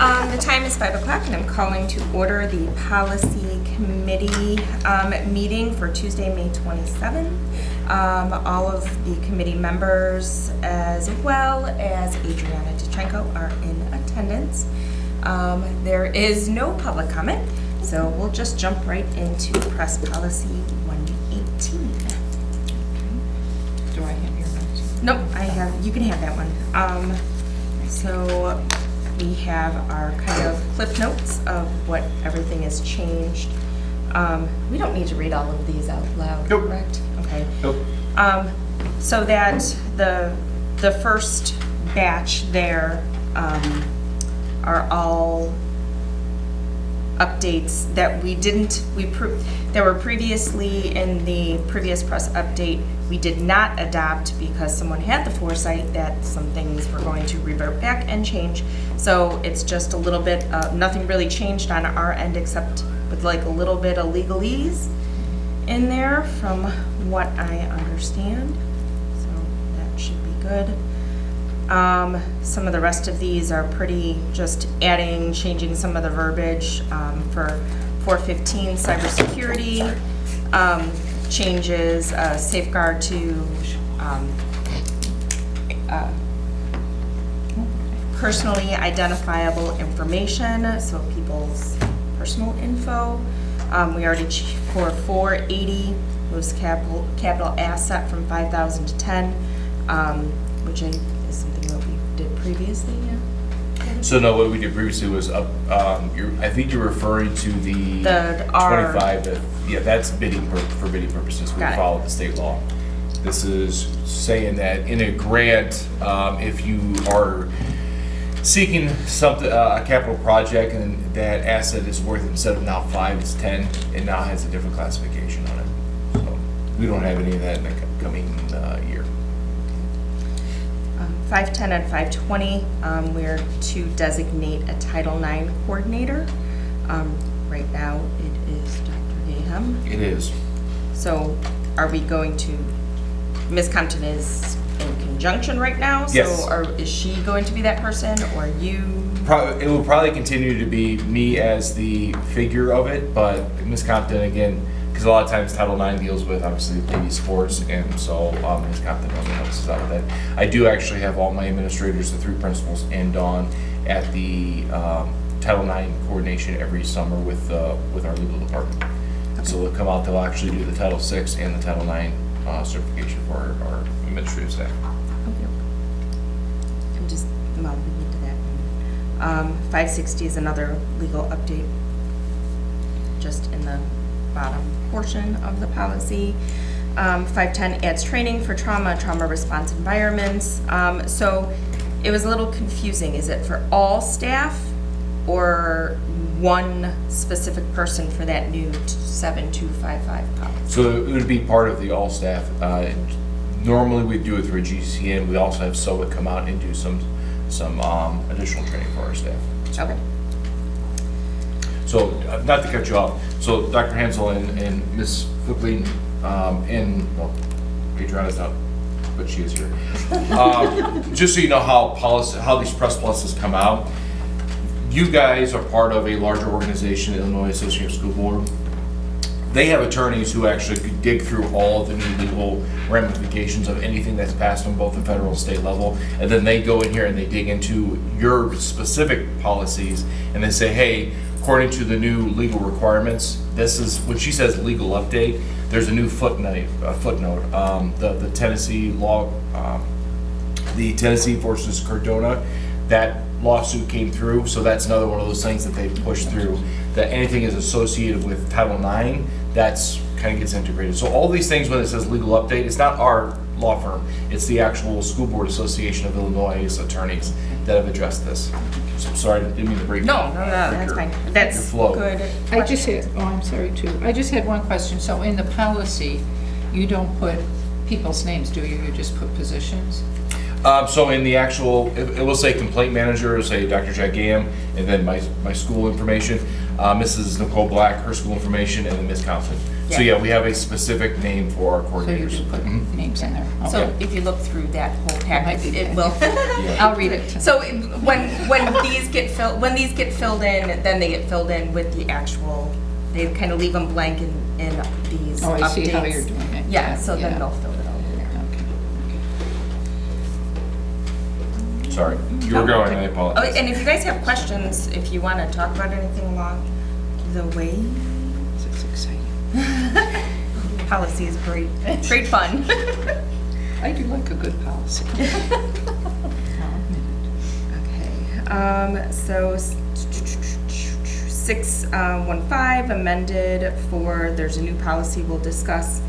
The time is 5 o'clock, and I'm calling to order the policy committee meeting for Tuesday, May 27th. All of the committee members, as well as Adriana Dichenko, are in attendance. There is no public comment, so we'll just jump right into press policy 118. Do I have your notes? Nope, you can have that one. So we have our kind of cliff notes of what everything has changed. We don't need to read all of these out loud, Nope. correct? Okay. Nope. So that the first batch there are all updates that that were previously in the previous press update. We did not adopt because someone had the foresight that some things were going to revert back and change. So it's just a little bit, nothing really changed on our end except with like a little bit of legalese in there from what I understand. So that should be good. Some of the rest of these are pretty just changing some of the verbiage for 415 cybersecurity, changes safeguard to personally identifiable information, so people's personal info. We already, for 480, moves capital asset from 5,000 to 10, which is something that we did previously, yeah. So no, what we did previously was up, I think you're referring to the R. 25, yeah, that's bidding for bidding purposes. We Got it. follow the state law. This is saying that in a grant, if you are seeking something, a capital project, and that asset is worth, instead of now 5, it's 10, it now has a different classification on it. So we don't have any of that in the coming year. 510 and 520, we're to designate a Title IX coordinator. Right now, it is Dr. Gaham. It is. So are we going to, Ms. Compton is in conjunction right now? Yes. So is she going to be that person, or you? It will probably continue to be me as the figure of it, but Ms. Compton, again, because a lot of times Title IX deals with, obviously, lady sports, and so Ms. Compton also helps us out with that. I do actually have all my administrators, the 3 principals, and Dawn at the Title IX coordination every summer with our legal department. Okay. So they'll come out, they'll actually do the Title VI and the Title IX certification for our administrative staff. Okay. I'm just, well, we need to that. 560 is another legal update, just in the bottom portion of the policy. 510 adds training for trauma response environments. So it was a little confusing. Is it for all staff or one specific person for that new 7255 policy? So it would be part of the all staff. Normally we do it through a GCN. We also have SOA come out and do some additional training for our staff. Okay. So, not to cut you off, so Dr. Hansel and Ms. Flickling, and, well, Adriana's not, but she is here. Just so you know how these press pluses come out, you guys are part of a larger organization, Illinois Association of School Board. They have attorneys who actually could dig through all of the new legal ramifications of anything that's passed on both the federal and state level, and then they go in here and they dig into your specific policies, and they say, hey, according to the new legal requirements, this is, when she says legal update, there's a new footnote. The Tennessee law, the Tennessee versus Cardona, that lawsuit came through, so that's another one of those things that they pushed through, that anything is associated with Title IX, that's kind of gets integrated. So all these things, when it says legal update, it's not our law firm, it's the actual School Board Association of Illinois attorneys that have addressed this. So I'm sorry, I didn't mean to break. No, that's fine. That's your flow. good. I just had, I'm sorry too. I just had one question. So in the policy, you don't put people's names, do you? You just put positions? So in the actual, it will say complaint manager, it'll say Dr. Jack Gam, and then my school information, Mrs. Nicole Black, her school information, and then Ms. Thompson. So Yeah. yeah, we have a specific name for our So you coordinators. do put Mhm. names in there. So Okay. if you look through that whole Might packet, be it bad. will. I'll read it. So when these get filled in, then they get filled in with the actual, they kind of leave them blank in these updates. Oh, I see how you're doing it. Yeah, so Yeah. then they'll fill it all in there. Okay. Sorry, you were going, I Oh, apologize. and if you guys have questions, if you want to talk about anything along the way, This is exciting. policy is great, great fun. I do like a good policy. I'll admit it. Okay, so 615 amended for, there's a new policy we'll discuss,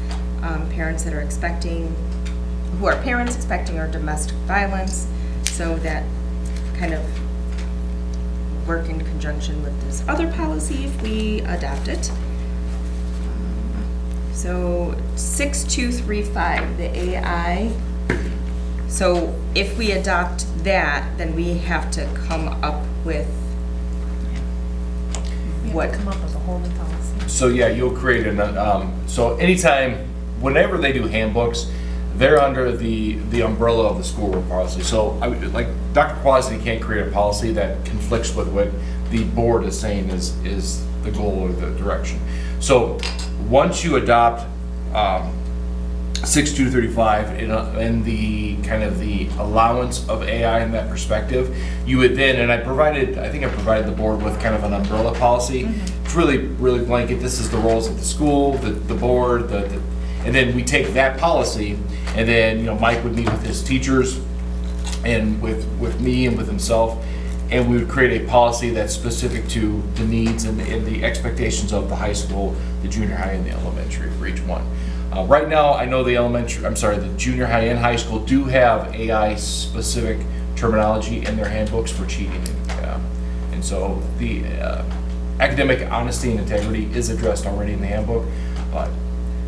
parents that are expecting, who are parents expecting or domestic violence, so that kind of work in conjunction with this other policy if we adopt it. So 6235, the AI. So if we adopt that, then we have to come up with what? Come up with a whole new policy. So yeah, you'll create so anytime, whenever they do handbooks, they're under the umbrella of the school board policy. So like Dr. Quasi can't create a policy that conflicts with what the board is saying is the goal or the direction. So once you adopt 6235 in the kind of the allowance of AI in that perspective, you would then, and I think I provided the board with kind of an umbrella policy. It's really blanket. This is the roles of the school, the board, and then we take that policy, and then Mike would meet with his teachers, and with me and with himself, and we would create a policy that's specific to the needs and the expectations of the high school, the junior high, and the elementary for each one. Right now, I know the junior high and high school do have AI-specific terminology in their handbooks for cheating. And so the academic honesty and integrity is addressed already in the handbook, but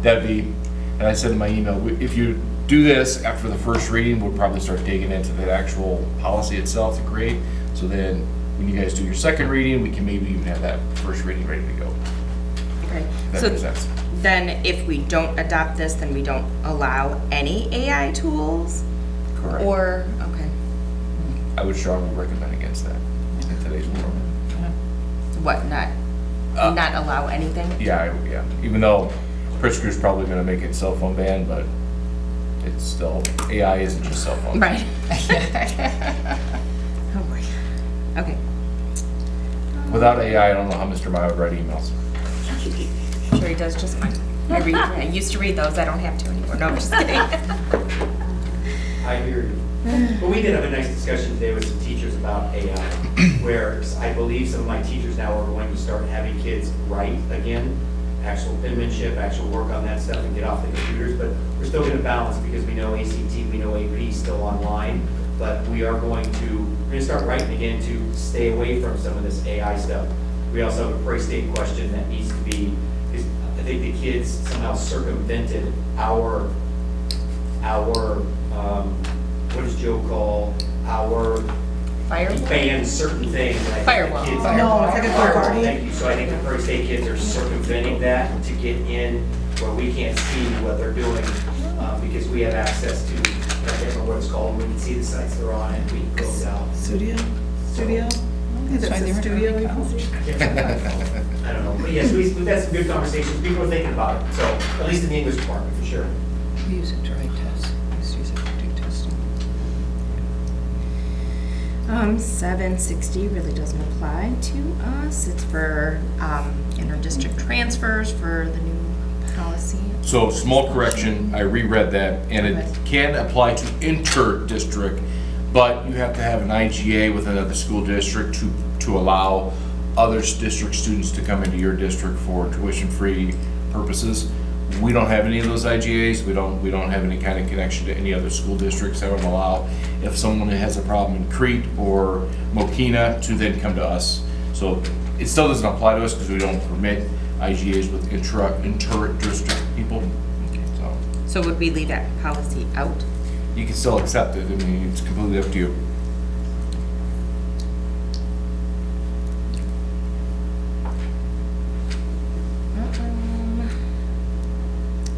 that'd be, and I said in my email, if you do this after the first reading, we'll probably start digging into the actual policy itself to create. So then, when you guys do your second reading, we can maybe even have that first reading ready to go. Okay, If that so makes sense. then if we don't adopt this, then we don't allow any AI tools? Correct. Or, okay, I would strongly recommend against that in today's world. what, not allow anything? Yeah, even though Pritzker's probably gonna make it cell phone ban, but it's still, AI isn't just cell phones. Right. Oh boy, okay. Without AI, I don't know how Mr. Meyer would write emails. I'm sure he does just fine. I used to read those, I don't have to anymore, no, I'm just kidding. I hear you. But we did have a nice discussion today with some teachers about AI, where I believe some of my teachers now are going to start having kids write again, actual penmanship, actual work on that stuff and get off the computers, but we're still gonna balance because we know ACT, we know AP is still online, but we're going to start writing again to stay away from some of this AI stuff. We also have a Prairie-State question that needs to be, because I think the kids somehow circumvented our what does Joe call our Firewall? ban certain things. And I think the Firewall. kids- No, it's like a third Firewall, party. Thank you. So I think the Prairie State kids are circumventing that to get in where we can't see what they're doing because we have access to, I can't remember what it's called, we can see the sites they're on and we can close out. Studio? Is That's why it they were in studio? early you can college. see? I can't remember what it's called. I don't know. But yes, we've had some good conversations. People are thinking about it. So at least in the English department, for sure. We use it to write tests. We used to use it to do testing. 760 really doesn't apply to us. It's for inter-district transfers for the new policy. So, small correction, I reread that, and it Okay. can apply to inter-district, but you have to have an IGA with another school district to allow other district students to come into your district for tuition-free purposes. We don't have any of those IGAs, we don't have any kind of connection to any other school districts that would allow if someone has a problem in Crete or Mokina to then come to us. So it still doesn't apply to us because we don't permit IGAs with inter-district people. So So would we leave that policy out? you can still accept it. I mean, it's completely up to you.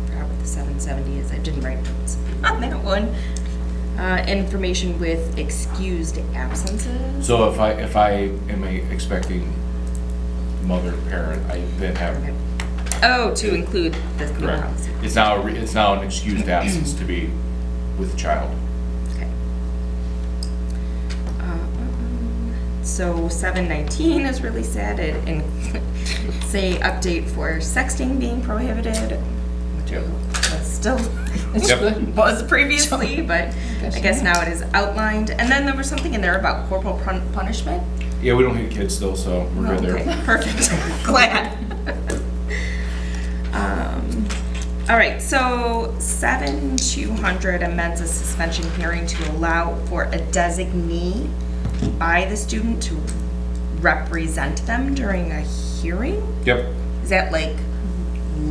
Forgot what the 770 is. I didn't write notes on that one. Information with excused absences. So if I am expecting mother, parent, I then have, Okay. Oh, to include the new correct. policy. It's now an excused absence to be with the child. Okay. So 719 is really sad, and say update for sexting being prohibited, which Yep. was still It's Yep. good. was previously, but I guess now it is outlined. And then there was something in there about corporal punishment. Yeah, we don't hit kids still, so we're good Okay, there. perfect. Glad. All right, so 7200 amends a suspension hearing to allow for a designee by the student to represent them during a hearing? Yep. Is that like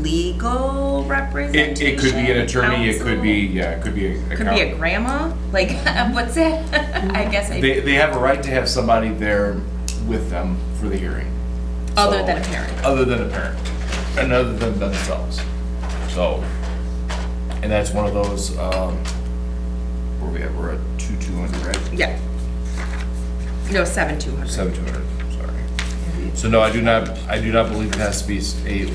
legal representation? It could be an attorney, it could be, counsel? yeah, it could be a Could be a count. grandma? Like, what's that? I guess I, They have a right to have somebody there with them for the hearing. other So- than a parent. Other than a parent, and other than themselves. So, and that's one of those, where we at, we're at 2,200, right? Yeah. No, 7200. 7,200, sorry. So no, I do not believe it has to be a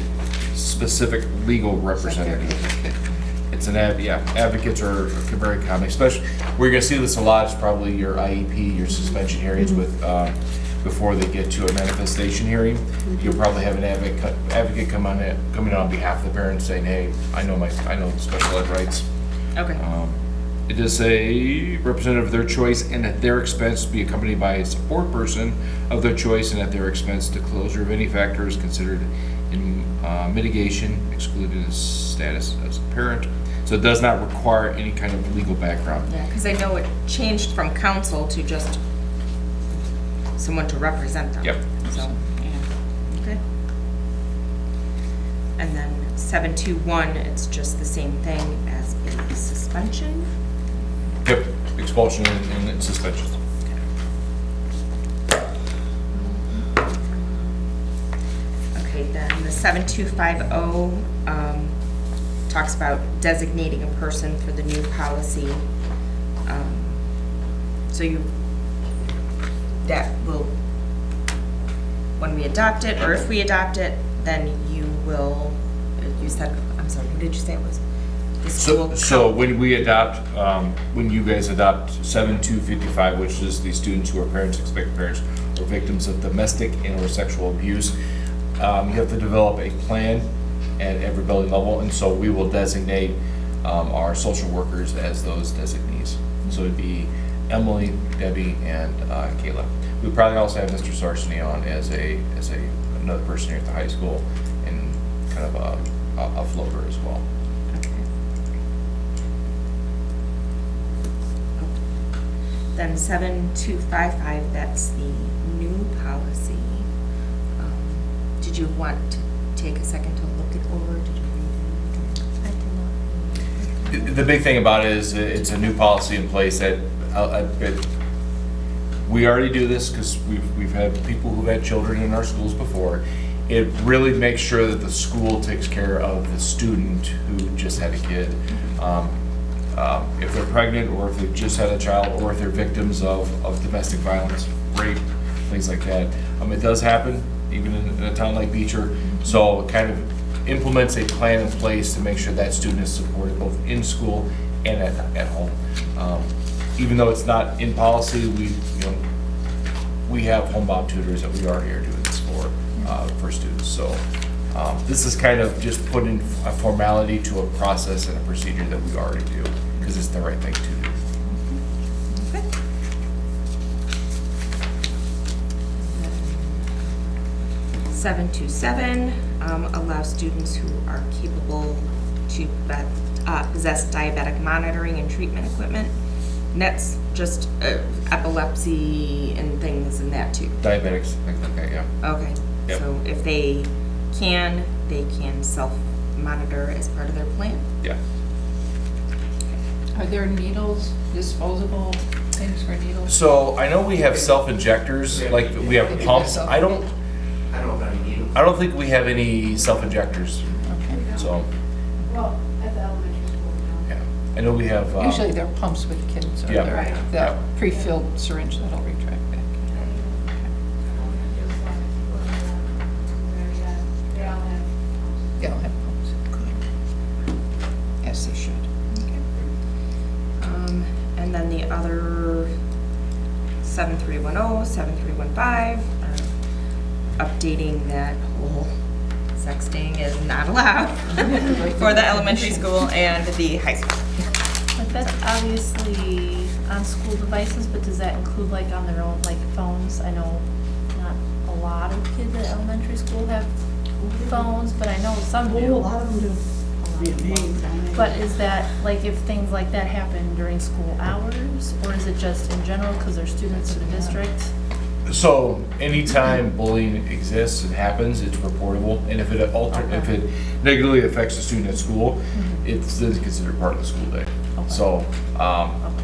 specific legal representative. It's an advocates are very common, especially, where you're gonna see this a lot is probably your IEP, your suspension hearings with, before they get to a manifestation hearing. You'll probably have an advocate coming on behalf of the parents saying, hey, I know special ed rights. Okay. It is a representative of their choice and at their expense be accompanied by a support person of their choice and at their expense disclosure of any factors considered in mitigation, excluding the status as a parent. So it does not require any kind of legal background. Yeah, because I know it changed from council to just someone to represent them. Yep. So, yeah, okay. And then 721, it's just the same thing as a suspension. Yep, expulsion and suspension. Okay, then the 7250 talks about designating a person for the new policy. So that will, when we adopt it, or if we adopt it, then you will, you said, I'm sorry, what did you say it was? The school So when we adopt, when you guys adopt 7255, which is the students who are parents, expectant parents, or victims of domestic and or sexual abuse, you have to develop a plan at every building level, and so we will designate our social workers as those designees. So it'd be Emily, Debbie, and Kayla. We probably also have Mr. Sarsony on as another person here at the high school, and kind of a floater as well. Then 7255, that's the new policy. Did you want to take a second to look it over? Did you read it? I did not. The big thing about it is it's a new policy in place that, we already do this because we've had people who've had children in our schools before. It really makes sure that the school takes care of the student who just had a kid. If they're pregnant, or if they've just had a child, or if they're victims of domestic violence, rape, things like that. It does happen, even in a town like Beecher. So it kind of implements a plan in place to make sure that student is supported both in school and at home. Even though it's not in policy, we have homebound tutors that we already are doing this for students. So this is kind of just putting a formality to a process and a procedure that we already do, because it's the right thing to do. Okay. 727 allows students who are capable to possess diabetic monitoring and treatment equipment. And that's just epilepsy and things in that too. Diabetics, things like that, yeah. Okay, Yep. so if they can self-monitor as part of their plan. Yeah. Are there needles, disposable things for needles? So I know we have self-injectors, like we have pumps. I don't I don't know if I need them. think we have any self-injectors, Okay. so, Well, at the elementary school now. yeah. I know we have, Usually they're pumps with kids, or Yeah. they're Right. that pre-filled syringe that'll retract back. They all have. They'll have pumps. As they should. And then the other 7310, 7315, updating that whole sexting is not allowed for the elementary school and the high school. But that's obviously on school devices, but does that include like on their own, like phones? I know not a lot of kids at elementary school have phones, but I know some A do. lot of them do. But is that, like, if things like that happen during school hours, or is it just in general because they're students of the district? so anytime bullying exists and happens, it's reportable. And if it if it negatively affects a student at school, it's then considered part of the school day. Okay. So,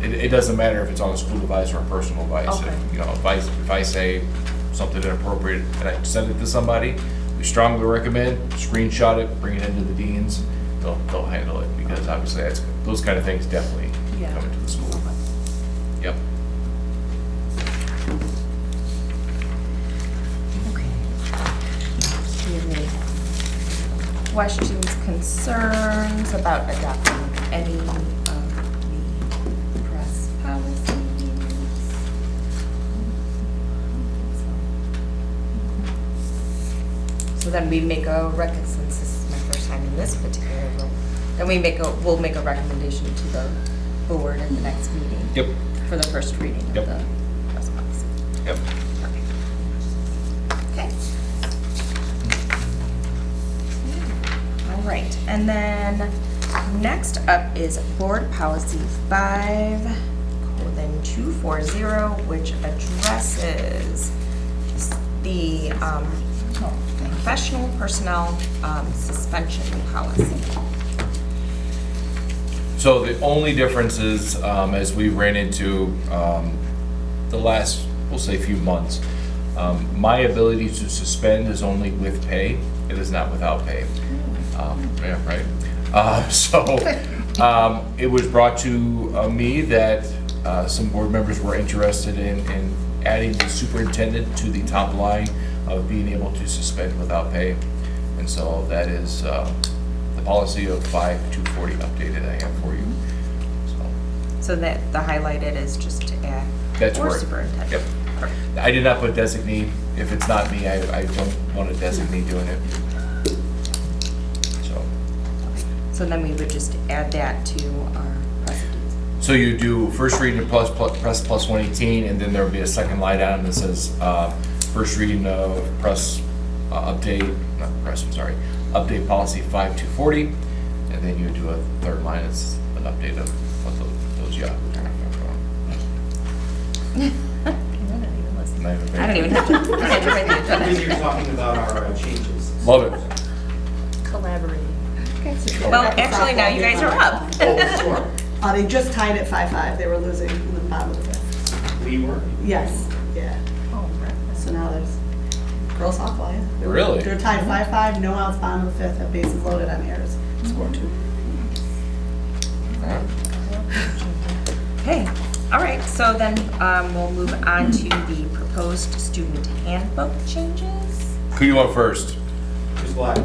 it doesn't matter if it's on a school device or a personal device. Okay. You know, if I say something inappropriate and I send it to somebody, we strongly recommend screenshot it, bring it into the deans. They'll handle it, because obviously those kind of things definitely Yeah. come into the school. Yep. Okay. Do you have any questions, concerns about adopting any of the press policies? So then we make a since this is my first time in this particular role, then we'll make a recommendation to the board at the next meeting. Yep. For the first reading of Yep. the press policy. Yep. Okay. All right, and then next up is Board Policy 5:240, which addresses the professional personnel suspension policy. So the only difference is, as we ran into the last, we'll say, few months, my ability to suspend is only with pay. It is not without pay. Yeah, right. It was brought to me that some board members were interested in adding the superintendent to the top line of being able to suspend without pay. And so that is the policy of 5:240 updated I have for you. So that the highlighted is just to add That's or where- superintendent. Yep. Perfect. I did not put designee. If it's not me, I don't want a designee doing it. So then we would just add that to our precedents. So you do first reading of press plus 118, and then there'll be a second line down that says, first reading of press update, not press, I'm sorry, update policy 5:240, and then you do a third line, it's an update of what those Yahoo. I don't even have to, I had to write the Because agenda. you're talking about our changes. Love it. Collaborating. Well, actually, now you guys are up. Oh, sure. They just tied at 5-5. They were losing in the bottom of the fifth. We were. Yes, yeah. Oh, right. So now there's girls softball, yeah. Really? They're tied 5-5, no outs, bottom of the fifth, have bases loaded on errors, score 2. Okay, all right, so then we'll move on to the proposed student handbook changes. Who you want first? Who's black?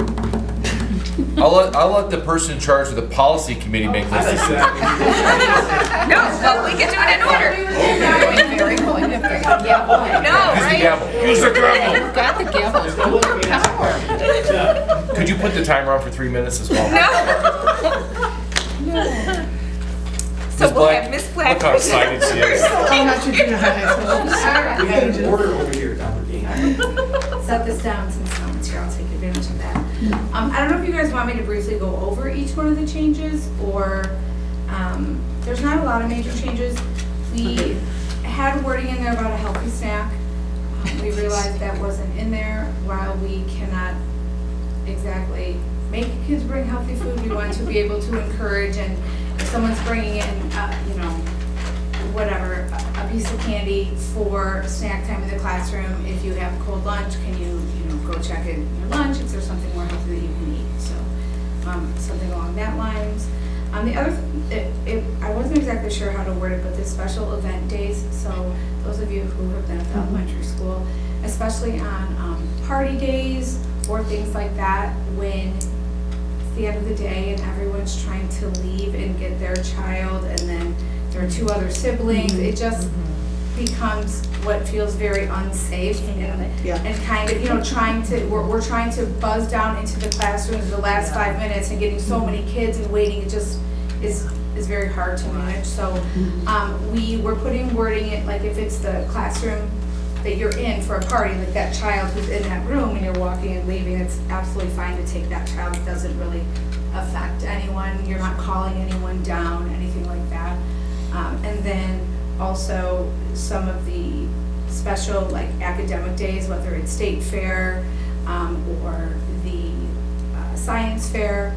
I'll let the person in charge of the policy committee make I this like decision. that. No, but we can do it in order. Very cool. You have to- No, Use the right? gavel. Use the gavel. You've got the gavel. Just don't look at me and ask. Could you put the timer on for 3 minutes as well? So we'll have Miss Black. Look how excited she is. I'm not your junior high school. We had an order over here, Dr. King. Set this down since Tom's here, I'll take advantage of that. I don't know if you guys want me to briefly go over each one of the changes, or, there's not a lot of major changes. We had wording in there about a healthy snack. We realized that wasn't in there. While we cannot exactly make kids bring healthy food, we want to be able to encourage and if someone's bringing in, you know, whatever, a piece of candy for snack time in the classroom, if you have cold lunch, can you know, go check in your lunch, is there something more healthy that you can eat? So, something along that lines. The other, I wasn't exactly sure how to word it, but the special event days, so those of you who have been at the elementary school, especially on party days or things like that, when it's the end of the day and everyone's trying to leave and get their child, and then there are 2 other siblings, it just becomes what feels very unsafe Yeah. and kind of, you know, we're trying to buzz down into the classrooms in the last 5 minutes and getting so many kids and waiting, it just is very hard to manage. So, we were putting wording in, like if it's the classroom that you're in for a party, like that child who's in that room and you're walking and leaving, it's absolutely fine to take that child. It doesn't really affect anyone. You're not calling anyone down, anything like that. And then also some of the special like academic days, whether it's state fair or the science fair,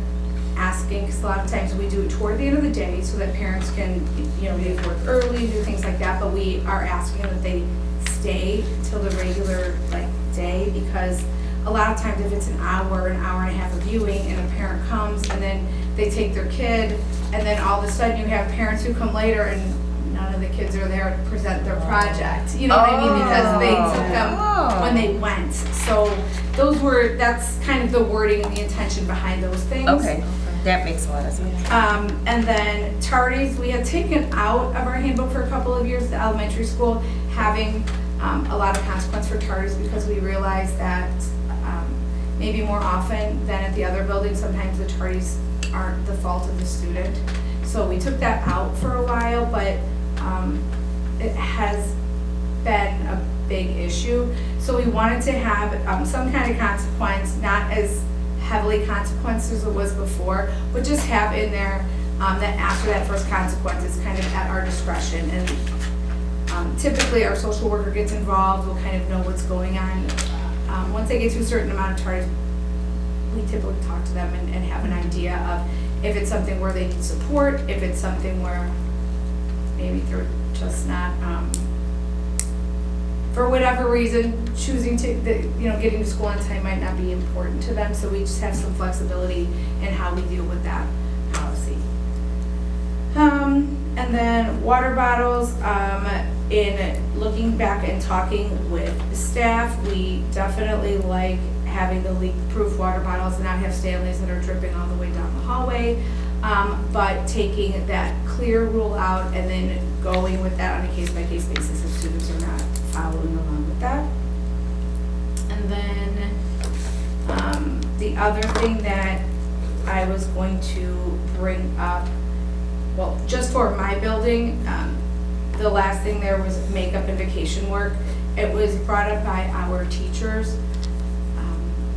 asking, because a lot of times we do it toward the end of the day so that parents can, you know, leave work early, do things like that, but we are asking that they stay till the regular like day, because a lot of times if it's an hour and a half of viewing and a parent comes and then they take their kid and then all of a sudden you have parents who come later and none of the kids are there to present their project, you know what I mean, because they took them when they went. So that's kind of the wording and the intention behind those things. Okay, that makes a lot of sense. And then tardies, we had taken out of our handbook for a couple of years, the elementary school, having a lot of consequence for tardies, because we realized that maybe more often than at the other buildings, sometimes the tardies aren't the fault of the student. So we took that out for a while, but it has been a big issue. So we wanted to have some kind of consequence, not as heavily consequence as it was before, but just have in there that after that first consequence, it's kind of at our discretion. And typically our social worker gets involved, we'll kind of know what's going on. Once they get to a certain amount of tardies, we typically talk to them and have an idea of if it's something where they can support, if it's something where maybe they're just not, for whatever reason, choosing to, getting to school on time might not be important to them, so we just have some flexibility in how we deal with that policy. And then water bottles, in looking back and talking with the staff, we definitely like having the leak-proof water bottles and not have Stanleys that are dripping all the way down the hallway. But taking that clear rule out and then going with that on a case-by-case basis if students are not following along with that. And then the other thing that I was going to bring up, well, just for my building, the last thing there was makeup and vacation work. It was brought up by our teachers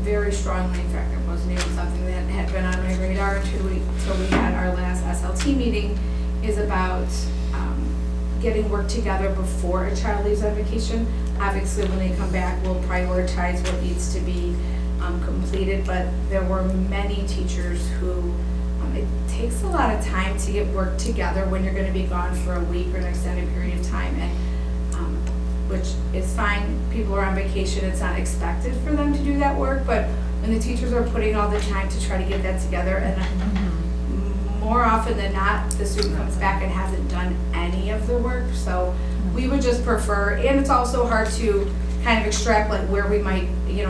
very strongly. In fact, it wasn't even something that had been on my radar until we had our last SLT meeting, is about getting work together before a child leaves on vacation. Obviously, when they come back, we'll prioritize what needs to be completed, but there were many teachers who, it takes a lot of time to get work together when you're gonna be gone for a week or an extended period of time, and which is fine. People are on vacation, it's not expected for them to do that work, but when the teachers are putting all the time to try to get that together, and more often than not, the student comes back and hasn't done any of the work, so we would just prefer, and it's also hard to kind of extrapolate where we might,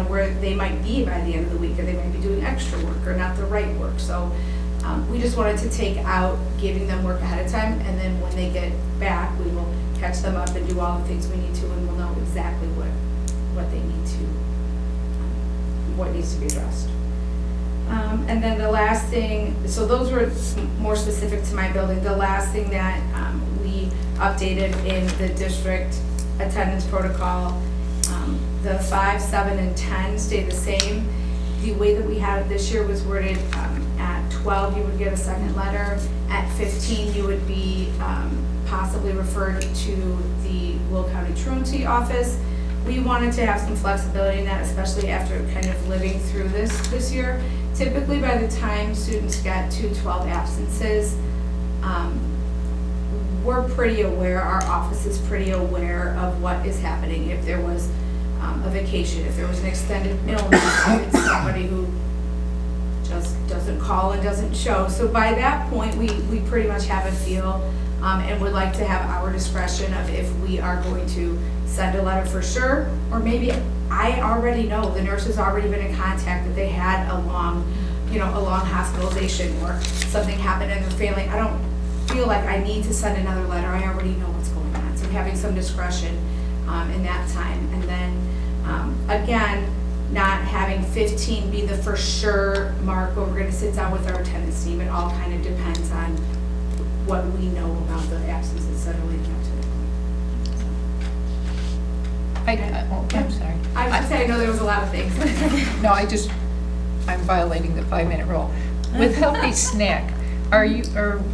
where they might be by the end of the week, or they might be doing extra work or not the right work, so we just wanted to take out giving them work ahead of time, and then when they get back, we will catch them up and do all the things we need to, and we'll know exactly what they need to, what needs to be addressed. And then the last thing, so those were more specific to my building. The last thing that we updated in the district attendance protocol, the 5, 7, and 10 stay the same. The way that we had it this year was worded at 12, you would get a second letter. At 15, you would be possibly referred to the Will County Truancy office. We wanted to have some flexibility in that, especially after kind of living through this year. Typically, by the time students get to 12 absences, we're pretty aware, our office is pretty aware of what is happening. If there was a vacation, if there was an extended illness, if it's somebody who just doesn't call and doesn't show. So by that point, we pretty much have a feel and would like to have our discretion of if we are going to send a letter for sure, or maybe I already know, the nurse has already been in contact that they had a long hospitalization or something happened in their family. I don't feel like I need to send another letter. I already know what's going on. So having some discretion in that time. And then, again, not having 15 be the for sure mark where we're gonna sit down with our attendance team. It all kind of depends on what we know about the absences that are leading up to it. I'm sorry. I would say I know there was a lot of things. No, I'm violating the 5-minute rule. With healthy snack, are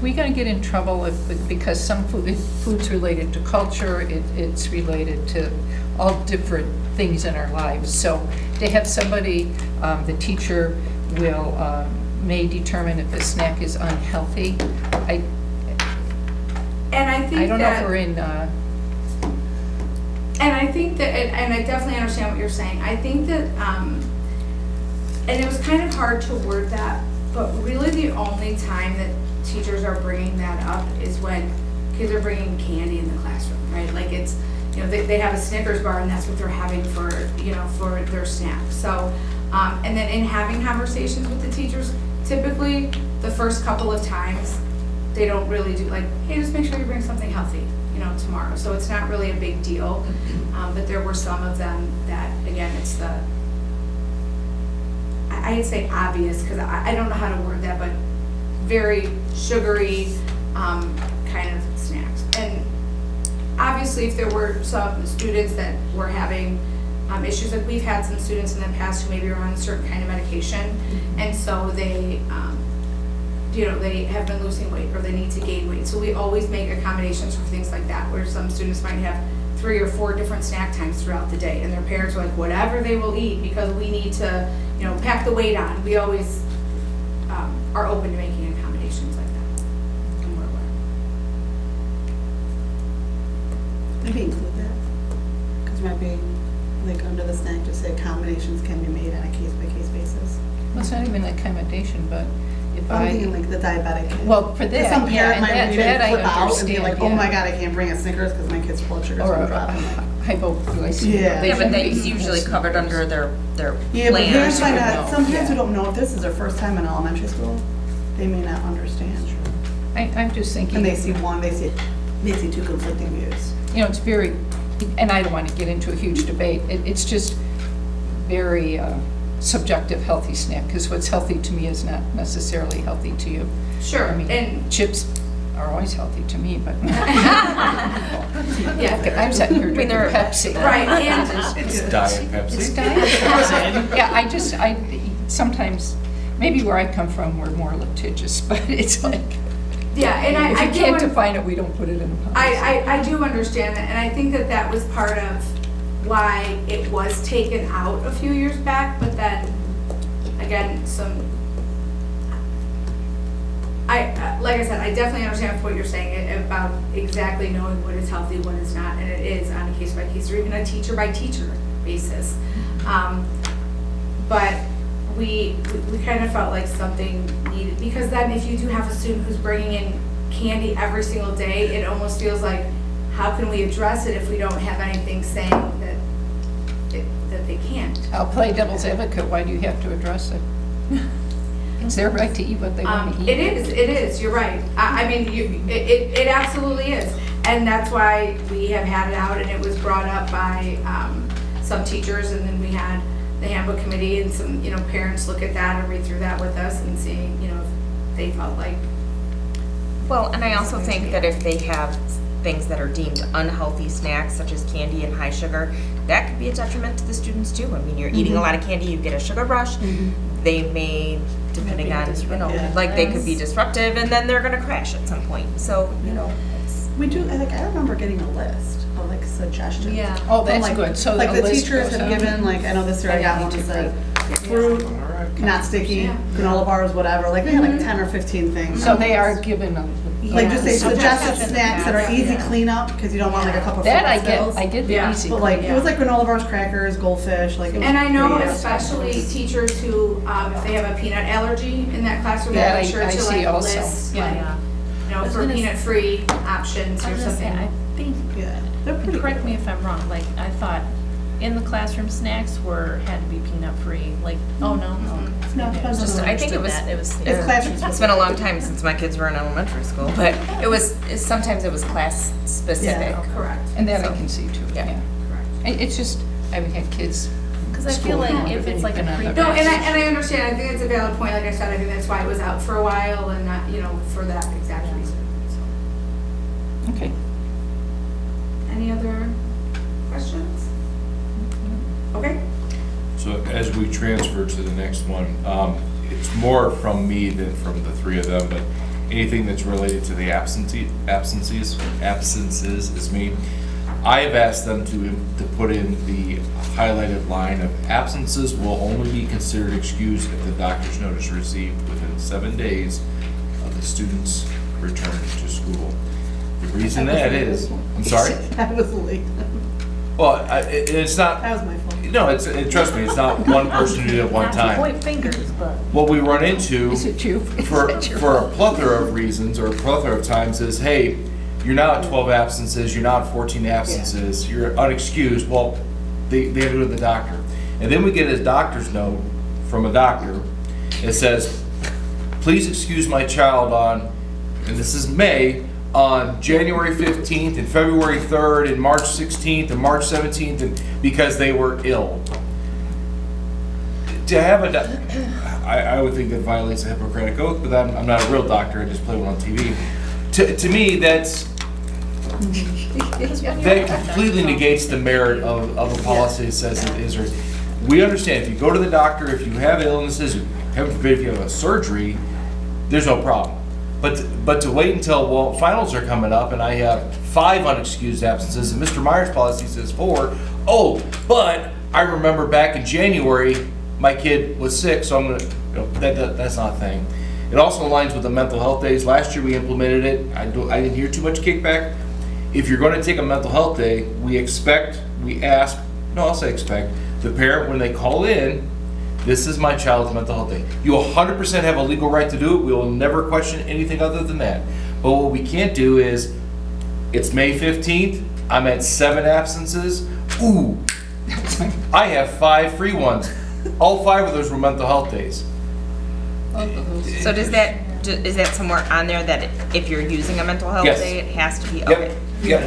we gonna get in trouble because some food's related to culture, it's related to all different things in our lives. So to have somebody, the teacher may determine if the snack is unhealthy. And I think I don't know if that- we're in, And I think that, and I definitely understand what you're saying. I think that, and it was kind of hard to word that, but really the only time that teachers are bringing that up is when kids are bringing candy in the classroom, right? Like it's, they have a Snickers bar and that's what they're having for their snack. So, and then in having conversations with the teachers, typically the first couple of times, they don't really do like, hey, just make sure you bring something healthy, tomorrow. So it's not really a big deal. But there were some of them that, again, it's the, I'd say obvious, because I don't know how to word that, but very sugary kind of snacks. And obviously, if there were some students that were having issues, like we've had some students in the past who maybe are on a certain kind of medication, and so they, they have been losing weight or they need to gain weight. So we always make accommodations for things like that, where some students might have 3 or 4 different snack times throughout the day, and their parents are like, whatever they will eat, because we need to, pack the weight on. We always are open to making accommodations like that. And we're aware. Maybe include that, because maybe, like, under the snack, just say accommodations can be made on a case-by-case basis. well, it's not even an accommodation, but if I'm thinking like the diabetic kid. Well, for Because that, some yeah, parent and might read it that I and flip out and be like, understand, oh my yeah. God, I can't bring a Snickers because my kid's blood sugar's or gonna drop. I'm like, hypoglycemia. Yeah. They Yeah, but shouldn't that's be- usually covered under their yeah, but parents plan. might would not, know, some parents who yeah. don't know if this is their first time in elementary school, they may not understand. I'm just thinking. And they see 2 conflicting views. It's very, and I don't want to get into a huge debate, it's just very subjective healthy snack, because what's healthy to me is not necessarily healthy to you. Sure, I mean, and chips are always healthy to me, but. yeah, I'm sitting here drinking they're- Pepsi. right, and It's Diet Pepsi. It's diet Pepsi. Yeah, I sometimes, maybe where I come from, we're more litigious, but it's like, yeah, and if I you do can't define it, we don't put it in a policy. I do understand that, and I think that that was part of why it was taken out a few years back, but then, again, like I said, I definitely understand what you're saying about exactly knowing what is healthy, what is not, and it is on a case-by-case or even a teacher-by-teacher basis. But we kind of felt like something needed, because then if you do have a student who's bringing in candy every single day, it almost feels like, how can we address it if we don't have anything saying that they can't? I'll play devil's advocate, why do you have to address it? It's their right to eat what they want to eat. It is, you're right. I mean, it absolutely is. And that's why we have had it out, and it was brought up by some teachers, and then we had the handbook committee and some, parents look at that and read through that with us and see, if they felt like. Well, and I also think that if they have things that are deemed unhealthy snacks, such as candy and high sugar, that could be a detriment to the students too. I mean, you're eating a lot of candy, you get a sugar rush. They may, depending on, like they could be disruptive, and then they're gonna crash at some point. So, it's. We do, I remember getting a list of like suggestions. Yeah. Oh, that's From, good. So like a the list teachers goes have out. given, like, I know this year I got one that said, fruit, not sticky, Yeah. granola bars, whatever, like they had like 10 or 15 things. So they are given a. Like just say suggested Suggested snacks that are easy Yeah. cleanup, because you don't want like a couple of That I fruit get, spills. I get the Yeah. easy. But like, it was Yeah. like granola bars, crackers, goldfish, like. it was And I know pretty, especially teachers who, if they have a peanut allergy in that classroom, That they're sure I to see like also. list, Yeah, like, yeah. you know, I was for gonna s- peanut-free options I or was gonna say, something. I think, Yeah, they're pretty. correct good. me if I'm wrong, like, I thought in the classroom snacks had to be peanut free, like, oh, no, no. No, it depends on Just, the- I think it was, It's classroom it's been a long time since my kids were in elementary school, but sometimes it was class specific. Yeah. Correct. And that I So, can see too, yeah. yeah. Correct. It's just, I've had kids. Because I school feel like longer if than it's like a you've been on pre. the No, and I understand, I think it's a valid point, like I said, I think that's why it was out for a while and not, you know, for that exact reason, so. Okay. Any other questions? Okay. So as we transfer to the next one, it's more from me than from the three of them, but anything that's related to the absences is me. I have asked them to put in the highlighted line of absences will only be considered excused if the doctor's notice received within 7 days of the student's return to school. The reason that is, I'm sorry? I was late. Well, it's not, That was my fault. no, trust me, it's not one person who did it at one Not to time. point fingers, but. What we run into Is it you? for a plethora of reasons or a plethora of times is, hey, you're now at 12 absences, you're now at 14 absences, you're unexcused. Well, they have to go to the doctor. And then we get a doctor's note from a doctor. It says, please excuse my child on, and this is May, on January 15th and February 3rd and March 16th and March 17th and because they were ill. To have I would think that violates the Hippocratic Oath, but I'm not a real doctor, I just play one on TV. To me, that completely negates the merit of a policy that says it is. We understand, if you go to the doctor, if you have illnesses, heaven forbid if you have a surgery, there's no problem. But to wait until, well, finals are coming up and I have 5 unexcused absences and Mr. Meyer's policy says 4. Oh, but I remember back in January, my kid was sick, so I'm gonna, that's not a thing. It also aligns with the mental health days. Last year we implemented it. I didn't hear too much kickback. If you're gonna take a mental health day, I'll say expect, the parent, when they call in, this is my child's mental health day. You 100% have a legal right to do it. We will never question anything other than that. But what we can't do is, it's May 15th, I'm at 7 absences. Ooh, I have 5 free ones. All 5 of those were mental health days. So is that somewhere on there that if you're using a mental health Yes. day, it has to be, Yep, okay? yep,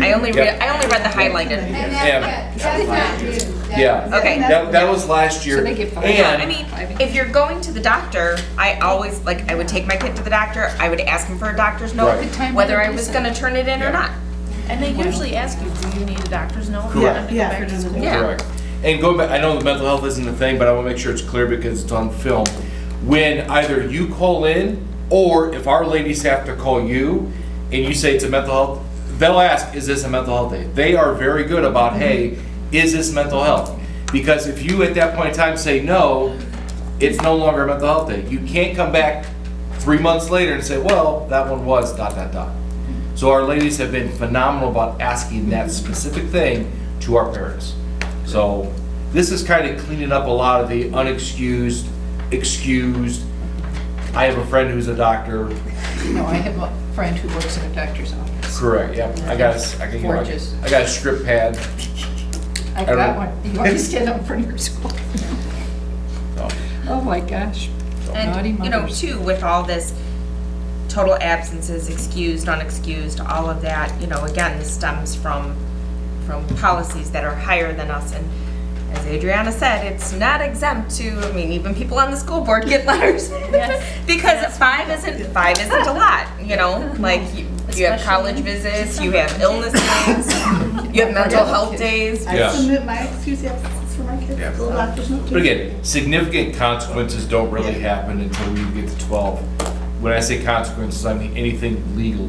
I only read the highlighted. And that's not new. yeah. Okay. That was last year. So they get 5. Yeah, I And mean, if you're going to the doctor, I always, I would take my kid to the doctor, I would ask him for a doctor's note, Right. Time whether to I do was that. gonna turn it in or Yeah. not. And they usually ask you, do you need a doctor's note? for Correct. them to go Yeah, back for to them to school? do Yeah. Correct. And going back, I know the mental health isn't a thing, but I want to make sure it's clear because it's on film. When either you call in, or if our ladies have to call you, and you say it's a mental health, they'll ask, is this a mental health day? They are very good about, hey, is this mental health? Because if you at that point in time say no, it's no longer a mental health day. You can't come back 3 months later and say, well, that one was ... So our ladies have been phenomenal about asking that specific thing to our parents. So this is kind of cleaning up a lot of the unexcused, excused. I have a friend who's a doctor. No, I have a friend who works in a doctor's office. Correct, yeah. I got a script pad. I've I got don't- one. You want to stand up in front of your school? So, Oh, my gosh. Naughty And, mothers. too, with all this total absences, excused, unexcused, all of that, again, this stems from policies that are higher than us. And as Adriana said, it's not exempt to, even people on the school board get letters. Yes. Because 5 isn't a lot, like you have college visits, you have illnesses, you have mental health days. I Yeah. submit my excuse absences for my kids, Yeah. little doctor's note too. But again, significant consequences don't really happen until we get to 12. When I say consequences, I mean anything legal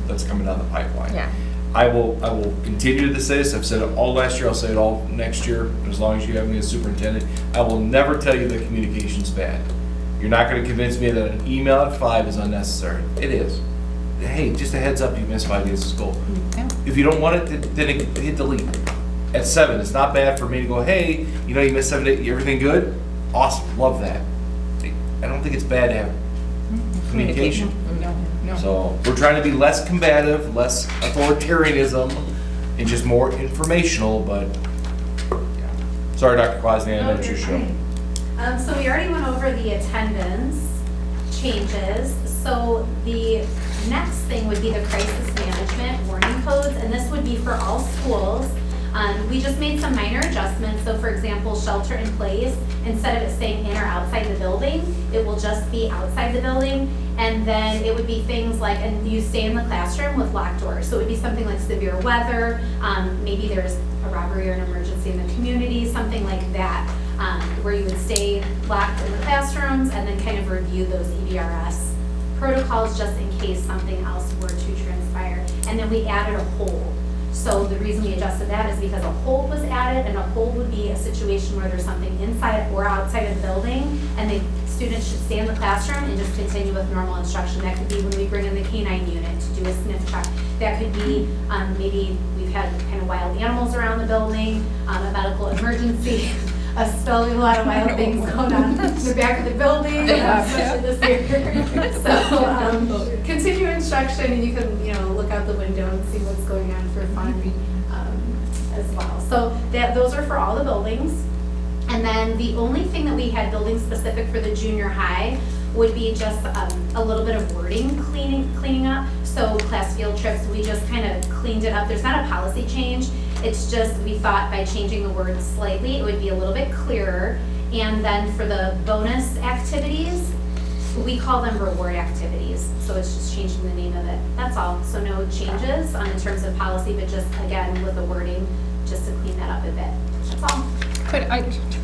that's coming down the pipeline. Yeah. I will continue to say this, I've said it all last year, I'll say it all next year, as long as you have me as superintendent. I will never tell you that communication's bad. You're not gonna convince me that an email at 5 is unnecessary. It is. Hey, just a heads up, you missed 5 days of school. Yeah. If you don't want it, then hit delete. At 7, it's not bad for me to go, hey, you know, you missed 7 days, everything good? Awesome, love that. I don't think it's bad to have communication. No. So we're trying to be less combative, less authoritarianism, and just more informational, but, yeah. Sorry, Dr. Kwasny, I know it's your show. So we already went over the attendance changes. So the next thing would be the crisis management warning codes, and this would be for all schools. We just made some minor adjustments. So for example, shelter in place, instead of it saying in or outside the building, it will just be outside the building. And then it would be things like, and you stay in the classroom with locked doors. So it would be something like severe weather, maybe there's a robbery or an emergency in the community, something like that, where you would stay locked in the classrooms and then kind of review those EBRS protocols just in case something else were to transpire. And then we added a hold. So the reason we adjusted that is because a hold was added, and a hold would be a situation where there's something inside or outside of the building, and the students should stay in the classroom and just continue with normal instruction. That could be when we bring in the K-9 unit to do a sniff check. That could be maybe we've had kind of wild animals around the building, a medical emergency, a lot of wild things going on in the back of the building, especially this year. So continue instruction, and you can look out the window and see what's going on for fun as well. So those are for all the buildings. And then the only thing that we had building specific for the junior high would be just a little bit of wording cleaning up. So class field trips, we just kind of cleaned it up. There's not a policy change. It's just we thought by changing the words slightly, it would be a little bit clearer. And then for the bonus activities, we call them reward activities. So it's just changing the name of it. That's all. So no changes in terms of policy, but just again with the wording, just to clean that up a bit. That's all.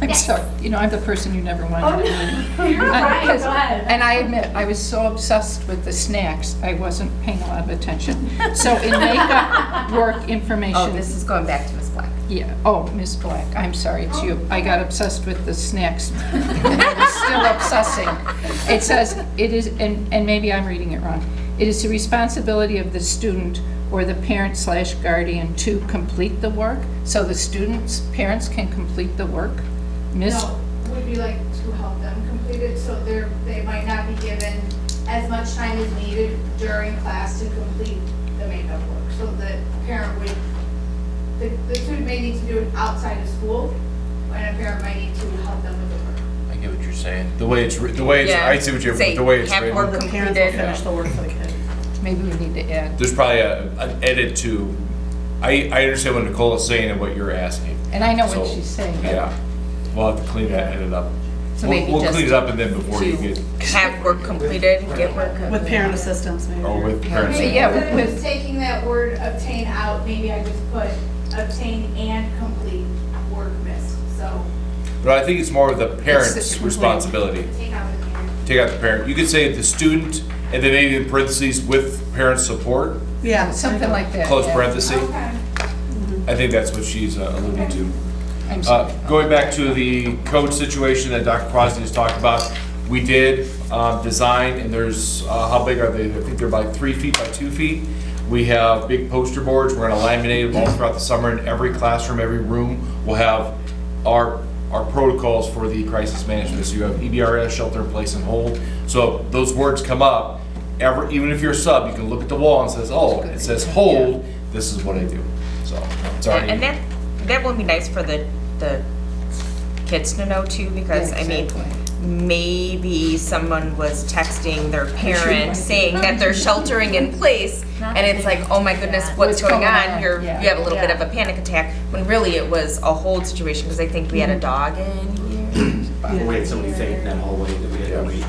I'm Yes. sorry, I'm the person you never wanted to meet. You're fine, go ahead. And I admit, I was so obsessed with the snacks, I wasn't paying a lot of attention. So in makeup, work, information. Oh, this is going back to Ms. Black. Yeah, Ms. Black, I'm sorry, it's you. I got obsessed with the snacks. And I was still obsessing. It says, it is, and maybe I'm reading it wrong, it is the responsibility of the student or the parent/guardian to complete the work. So the parents can complete the work? No, would be like to help them complete it, so they might not be given as much time as needed during class to complete the makeup work. So the parent the student may need to do it outside of school, and a parent might need to help them with the work. I get what you're saying. The way it's, Yeah. I see what you're, Say, the way it's have written. work The parents will completed. finish the work for the kids. Maybe we need to add, There's probably an edit to, I understand what Nicola's saying and what you're asking. and I know what So, she's saying. but- Yeah, we'll have to clean that edit up. So We'll maybe we'll just clean it up and then before you to get, have work completed, get work completed. With parent assistance, maybe. or with parents. Maybe, yeah, Instead with- of taking that word obtain out, maybe I just put obtain and complete work missed, so But I think it's more of the It's parent's the complete. responsibility. take out the parent. Take out the parent. You could say the student and then maybe in parentheses with parent support, Yeah. Something like that. close yeah. parenthesis. Okay. I think that's what she's alluding to. I'm sorry. Going back to the code situation that Dr. Crosby just talked about, we did design, and there's, how big are they? I think they're about 3 feet by 2 feet. We have big poster boards, we're gonna laminate them all throughout the summer, in every classroom, every room, we'll have our protocols for the crisis management. So you have EBRS, shelter in place and hold. So those words come up, even if you're a sub, you can look at the wall and says, oh, it says hold, this is what I do. So, it's already. And that would be nice for the kids to know too, because I mean, Exactly. maybe someone was texting their parent saying that they're sheltering in place, and it's like, oh my goodness, what's going on? You Yeah. have a little bit of a panic attack, when really it was a hold situation, because I think we had a dog in here. We had somebody faint in that hallway that we had to wait.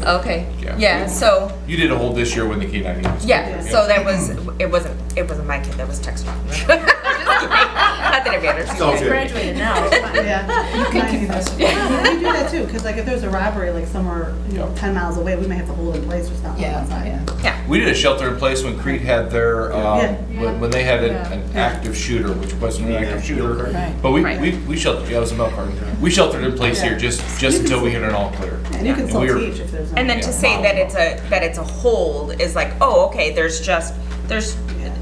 Okay, Yeah. yeah, so, You did a hold this year when the K-9 unit was. yeah, so that was, it wasn't my kid that was texting. Not that it matters. It's all good. Graduated now. Yeah. You can keep us. We do that too, because like if there's a robbery like somewhere, 10 miles away, we may have to hold in place or something Yeah, outside. yeah. Yeah, We did a shelter in place when Crete had their, Yeah. when they had Yeah. an active shooter, which wasn't an active shooter. Right. But Right. we sheltered, yeah, it was a milk carton. We sheltered in place here just until we hit an all clear. And you can And still we were- teach if there's. And then to say that it's a hold is like, oh, okay,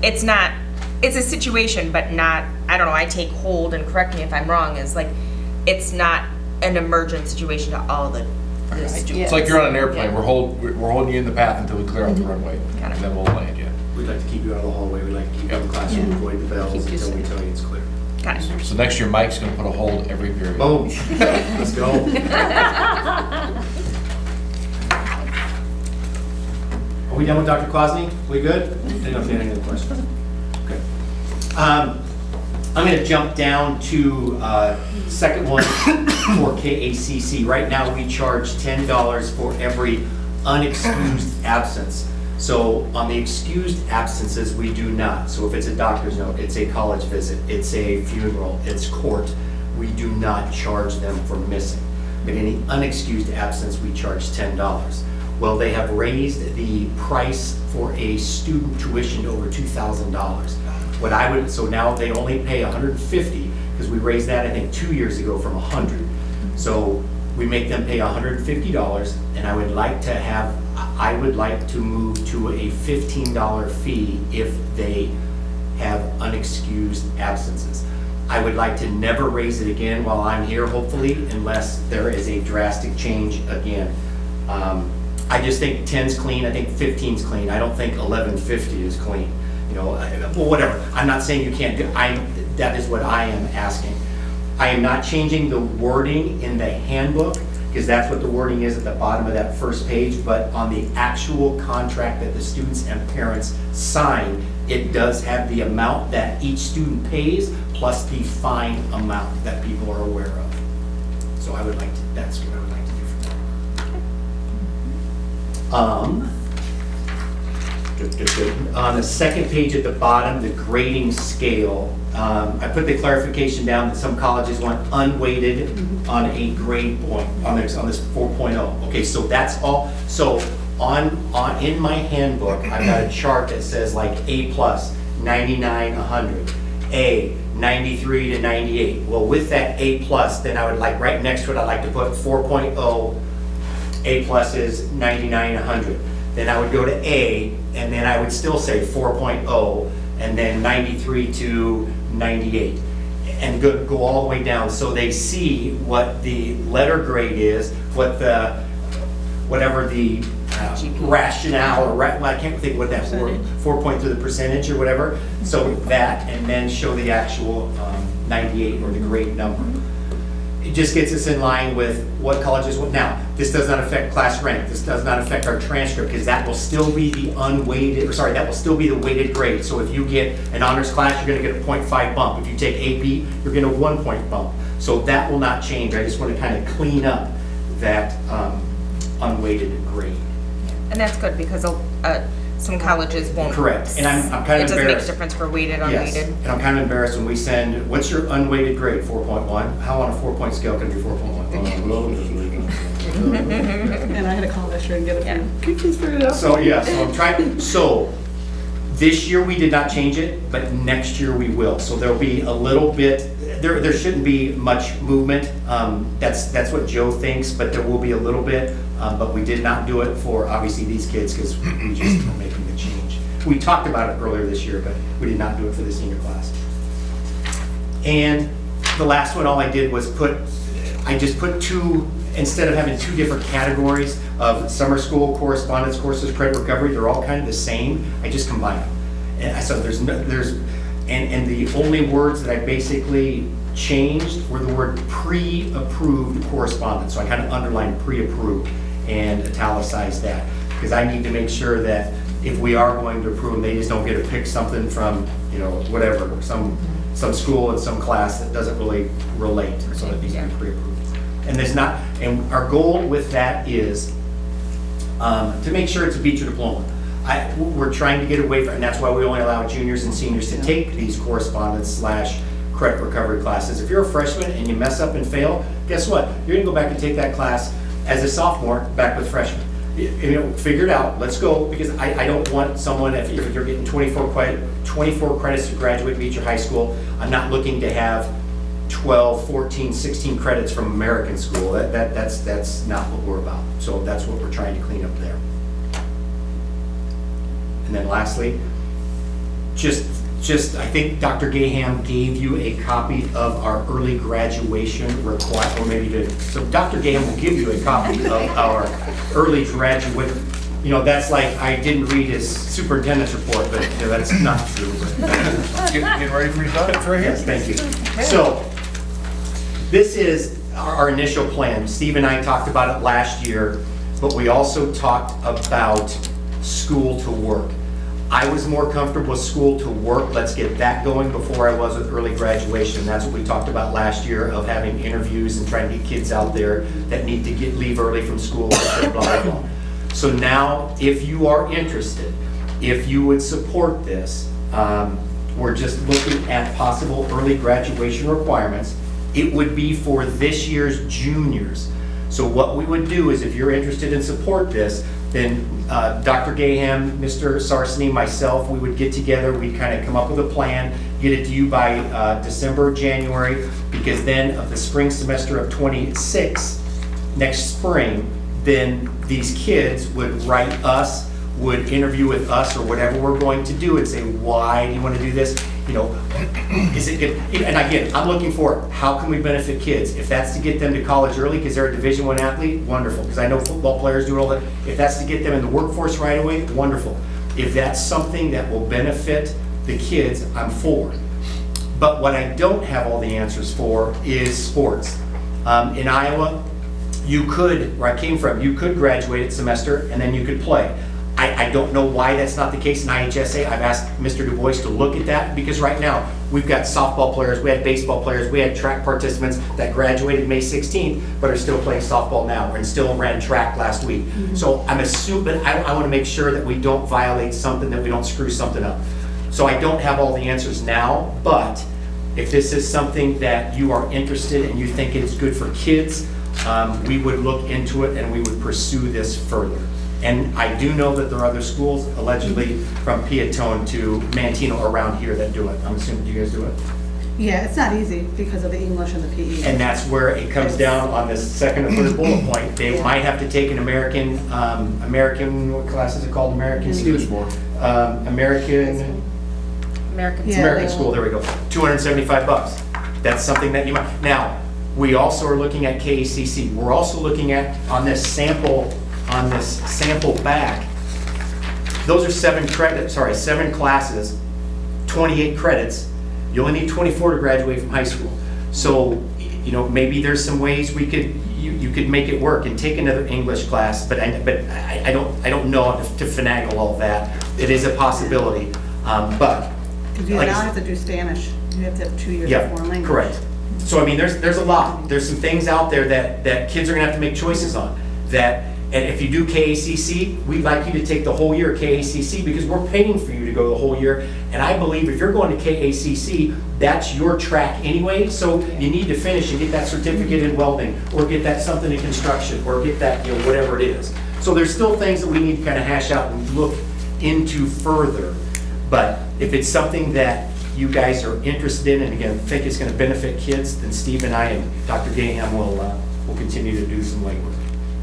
it's not, it's a situation, but not, I don't know, I take hold, and correct me if I'm wrong, is like, it's not an emergent situation to all the students. It's like you're on an airplane, we're holding you in the path until we clear out the runway, Got it. and then we'll land you. We'd like to keep you out of the hallway, we'd like to keep you in the classroom, avoid the bells Keep you until we safe. tell you it's clear. Got it. So next year, Mike's gonna put a hold every period. Boom, let's go. Are we done with Dr. Kwasny? We good? Didn't know if you had any other questions. Okay. I'm going to jump down to second one for KACC. Right now, we charge $10 for every unexcused absence. So on the excused absences, we do not. So if it's a doctor's note, it's a college visit, it's a funeral, it's court, we do not charge them for missing. But any unexcused absence, we charge $10. Well, they have raised the price for a student tuition to over $2,000. So now they only pay $150, because we raised that, I think, 2 years ago from $100. So we make them pay $150, and I would like to move to a $15 fee if they have unexcused absences. I would like to never raise it again while I'm here, hopefully, unless there is a drastic change again. I just think 10's clean, I think 15's clean, I don't think 1150 is clean. You know, well, whatever, I'm not saying you can't do, that is what I am asking. I am not changing the wording in the handbook, because that's what the wording is at the bottom of that first page, but on the actual contract that the students and parents sign, it does have the amount that each student pays, plus the fine amount that people are aware of. So that's what I would like to do for that. On the second page at the bottom, the grading scale, I put the clarification down that some colleges want unweighted on a grade point, on this 4.0. Okay, so that's all. So in my handbook, I've got a chart that says like A+, 99, 100, A, 93 to 98. Well, with that A+, then I would like, right next to it, I'd like to put 4.0, A+ is 99, 100. Then I would go to A, and then I would still say 4.0, and then 93 to 98, and go all the way down, so they see what the letter grade is, what the, whatever the rationale, or I can't think what that 4.3 the percentage or whatever, so that, and then show the actual 98 or the grade number. It just gets us in line with what colleges want. Now, this does not affect class rank. This does not affect our transcript, because that will still be the that will still be the weighted grade. So if you get an honors class, you're going to get a 0.5 bump. If you take AP, you're getting a 1 point bump. So that will not change. I just want to kind of clean up that unweighted grade. And that's good, because some colleges won't. Correct. And I'm kind of It doesn't make a embarrassed. difference for weighted, Yes, unweighted. and I'm kind of embarrassed when we send, what's your unweighted grade? 4.1? How on a 4-point scale can it be 4.1? And I had to call this year and get it. Yeah. Can you please figure it out? So, yeah, so I'm trying, so this year we did not change it, but next year we will. So there'll be a little bit, there shouldn't be much movement. That's what Joe thinks, but there will be a little bit. But we did not do it for, obviously, these kids, because we just were making the change. We talked about it earlier this year, but we did not do it for the senior class. And the last one, all I did was I just put two, instead of having two different categories of summer school correspondence courses, credit recovery, they're all kind of the same. I just combined them. And so and the only words that I basically changed were the word pre-approved correspondence. So I kind of underlined pre-approved and italicized that, because I need to make sure that if we are going to approve them, they just don't get to pick something from, whatever, some school and some class that doesn't really relate, so that these are pre-approved. And our goal with that is to make sure it's a Beecher diploma. We're trying to get away from, and that's why we only allow juniors and seniors to take these correspondence / credit recovery classes. If you're a freshman and you mess up and fail, guess what? You're gonna go back and take that class as a sophomore back with freshmen. figure it out, let's go, because I don't want someone, if you're getting 24 credits to graduate Beecher High School, I'm not looking to have 12, 14, 16 credits from American School. That's not what we're about. So that's what we're trying to clean up there. And then lastly, I think Dr. Gaham gave you a copy of our early graduation requirement, or maybe so Dr. Gaham will give you a copy of our early graduate. That's like, I didn't read his superintendent's report, but that's not true. Getting ready for your thoughts right here? Yes, thank you. So, this is our initial plan. Steve and I talked about it last year, but we also talked about school to work. I was more comfortable with school to work. Let's get that going before I was with early graduation. That's what we talked about last year, of having interviews and trying to get kids out there that need to leave early from school, blah, blah, blah. So now, if you are interested, if you would support this, we're just looking at possible early graduation requirements. It would be for this year's juniors. So what we would do is, if you're interested in support this, then Dr. Gaham, Mr. Sarseny, myself, we would get together, we'd kind of come up with a plan, get it to you by December, January, because then of the spring semester of 26, next spring, then these kids would write us, would interview with us, or whatever we're going to do, and say, why do you want to do this? Is it good? And again, I'm looking for, how can we benefit kids? If that's to get them to college early because they're a Division I athlete, wonderful, because I know football players do all that. If that's to get them in the workforce right away, wonderful. If that's something that will benefit the kids, I'm for. But what I don't have all the answers for is sports. In Iowa, you could, where I came from, you could graduate at semester and then you could play. I don't know why that's not the case in IHSA. I've asked Mr. Du Bois to look at that, because right now, we've got softball players, we had baseball players, we had track participants that graduated May 16th, but are still playing softball now, and still ran track last week. So I'm assuming, I want to make sure that we don't violate something, that we don't screw something up. So I don't have all the answers now, but if this is something that you are interested and you think it's good for kids, we would look into it and we would pursue this further. And I do know that there are other schools, allegedly from Piatone to Mantino around here, that do it. I'm assuming you guys do it? Yeah, it's not easy because of the English and the PE. And that's where it comes down on this second or third bullet point. They might have to take an American, what class is it called? American student? American school, there we go. $275. That's something that you might. Now, we also are looking at KACC. We're also looking at, on this sample back, those are 7 classes, 28 credits. You only need 24 to graduate from high school. So, maybe there's some ways you could make it work and take another English class, but I don't know how to finagle all that. It is a possibility, but. Because you now have to do Spanish. You have to have 2 years of foreign language. Correct. So there's a lot. There's some things out there that kids are gonna have to make choices on. And if you do KACC, we'd like you to take the whole year of KACC, because we're paying for you to go the whole year. And I believe if you're going to KACC, that's your track anyway, so you need to finish and get that certificate in welding, or get that something in construction, or get that, whatever it is. So there's still things that we need to kind of hash out and look into further. But if it's something that you guys are interested in, and again, think it's going to benefit kids, then Steve and I and Dr. Gaham will continue to do some legwork.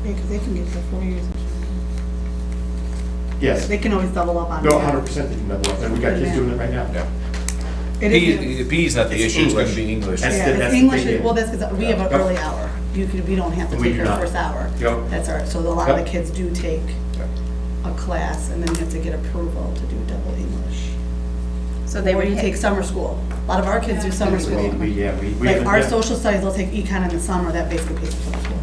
Yeah, because they can get the 4 years. Yes. They can always double up on it. No, 100% they can double up, and we got kids doing it right now. Yeah. It is- PE's not the It's issue, it's gonna English. be English. That's Yeah, the it's big English, deal. well, that's because we have an Yep. early hour. We don't have to We take do our not. first hour. Yep. That's our, so a lot of the Yep. kids do take a class, and then you have to get approval to do double English. So they Or would you take summer school. A lot of our kids do summer We school. need to be, yeah, we Like haven't our done- social studies, they'll take econ in the summer, that basically pays for summer school.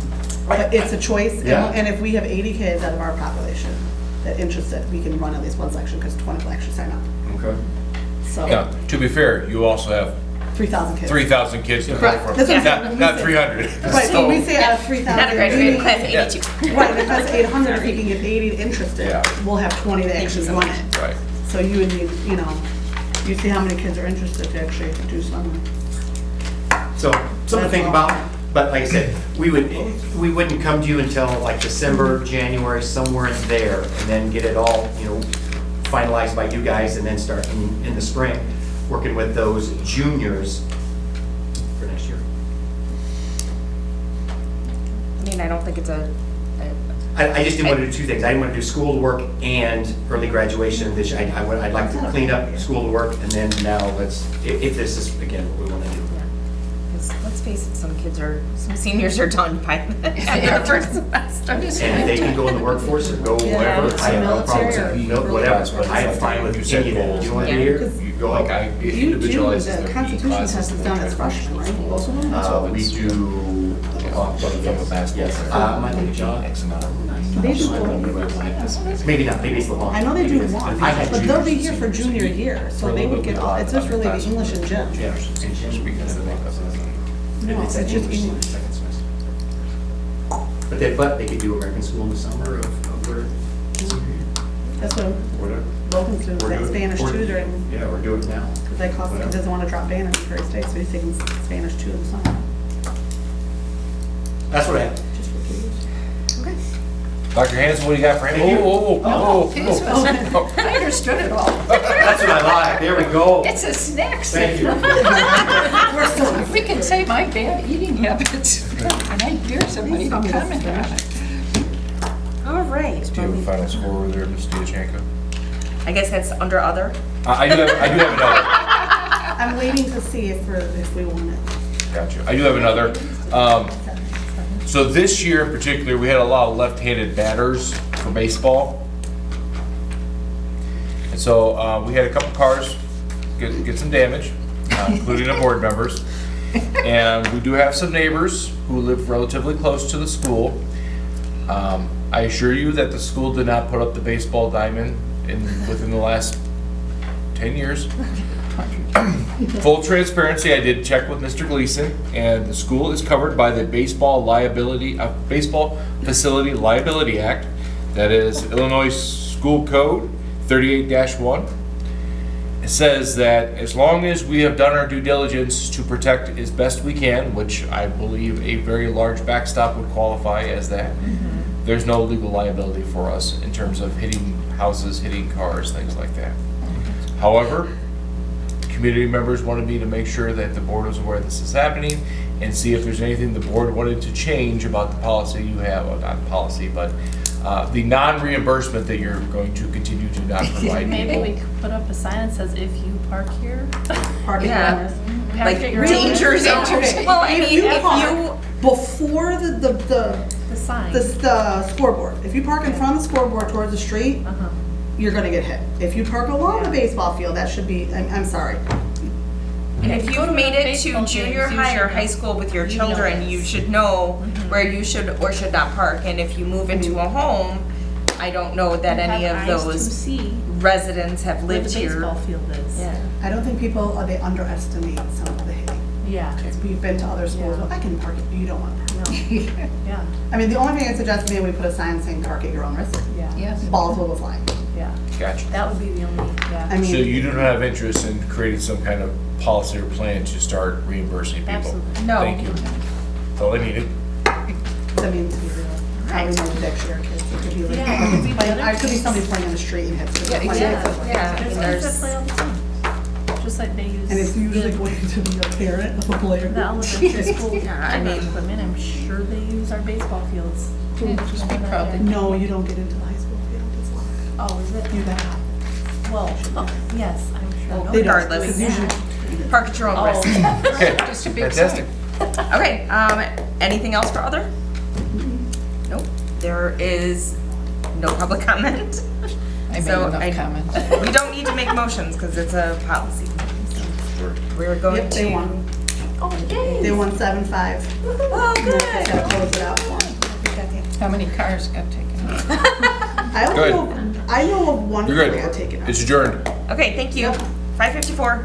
Right. But it's a choice, Yeah. and if we have 80 kids out of our population that interested, we can run at least one section, because 20 will actually sign up. Okay. So, Now, to be fair, you also have 3,000 kids. 3,000 kids to go Correct. from, That's what I'm saying. When we not say- 300. Right, So- when we say out of 3,000. Not a graduating class of Yeah. 82. Right, if that's 800, if we can get 80 interested, Yeah. we'll have 20 that actually want it. Right. So you would need, you see how many kids are interested to actually do summer. So, something to think about. But like I said, we wouldn't come to you until like December, January, somewhere in there, and then get it all, finalized by you guys, and then start in the spring, working with those juniors for next year. I mean, I don't think it's I just didn't want to do two things. I didn't want to do school to work and early graduation this year. I'd like to clean up school to work, and then now if this is, again, what we want to do. because let's face it, some seniors are done by their first semester. And if they can go in the workforce or go wherever, I have no problems, whatever, but I am fine with any of that. Do you want to be here? You go. Like I You do, individualize the Constitution test is done as freshmen, right? Most of them? We do. Yes. I think John. They do both. Maybe not, maybe it's the long. I know they do one, I had but they'll be juniors. here for junior year, so they would get all, it's just really the English and gym. Yeah. And Jim, No, it's it's just English, English. second semester. But they could do American school in the summer of where. That's what Whatever. Logan's doing, Or that do it- Spanish or- tutoring, Yeah, or do it now. because they cost, he doesn't want to drop Banner in Prairie State, so he's taking Spanish 2 in the summer, That's what I have. just for kids. Dr. Hanson, what do you got for him? No, Whoa. I understood it all. That's what I like, there we go. It's a snack Thank you. section. If we can say my bad eating habits, and I dare somebody to comment on it. All right. Do you have a final score over there, Ms. Diachenko? I guess that's under other. I do have another. I'm waiting to see if we want it. Gotcha. I do have another. So this year in particular, we had a lot of left-handed batters for baseball. And so we had a couple cars get some damage, including the board members. And we do have some neighbors who live relatively close to the school. I assure you that the school did not put up the baseball diamond within the last 10 years. Full transparency, I did check with Mr. Gleason, and the school is covered by the Baseball Facility Liability Act. That is Illinois School Code 38-1. It says that as long as we have done our due diligence to protect as best we can, which I believe a very large backstop would qualify as that, there's no legal liability for us in terms of hitting houses, hitting cars, things like that. However, community members wanted me to make sure that the board was aware this is happening and see if there's anything the board wanted to change about the policy you have, well, not policy, but the non-reimbursement that you're going to continue to not provide Maybe people. we could put up a sign that says, if you park here, Parking Yeah. runners. park Like at your danger own- zone. Okay. Well, I If mean, you if park you, before The sign. the scoreboard, if you park in front of the scoreboard towards the street, Uh-huh. you're gonna get hit. If you park along the baseball field, that should be, I'm sorry. and If if you go you've to made enough it to baseball junior games, you high or should high know. school with your You know children, this. you should know where you should or should not park. And if you move into a home, I don't know that any of Have eyes to those see residents have where the lived here. baseball field is. Yeah. I don't think people, they underestimate some of the hitting. Yeah, We've been to other schools, Yeah. well, I can park it, you don't want to park. no, yeah, I mean, the only thing I suggest maybe we put a sign saying park at your own risk. yeah, Yes. Balls will go flying. yeah. Gotcha. That would be the only, yeah. I mean. So you don't have interest in creating some kind of policy or plan to start reimbursing people? Absolutely. No. Thank you. That's all I needed. I mean, to be real, probably no next year kids, it could be like, Yeah, it could be playing- other I could be kids. somebody playing in the street and hits. Yeah, exactly. Yeah, There's there's- kids that play all the time, just like they use. And it's usually going to be a parent of a player. The elementary school Yeah, I mean- equipment, I'm sure they use our baseball fields. Yeah, just be proud that- No, you don't get into the high school field, it's locked. Oh, is it? You gotta have Well, yes, I'm sure. They don't, Regardless. because usually- Park at your own risk. Oh, Okay, Just a big fantastic. sign. Okay, anything else for other? Nope, there is no public comment. I made So enough I- comments. We don't need to make motions because it's a policy. So we're going Yep, to. they won. Oh, yay. They won 7-5. Oh, Just gotta good. close it out for them. How many cars got taken out? I Good. don't know, I know of one You're that got good. taken out. It's adjourned. Okay, thank you. 5:54.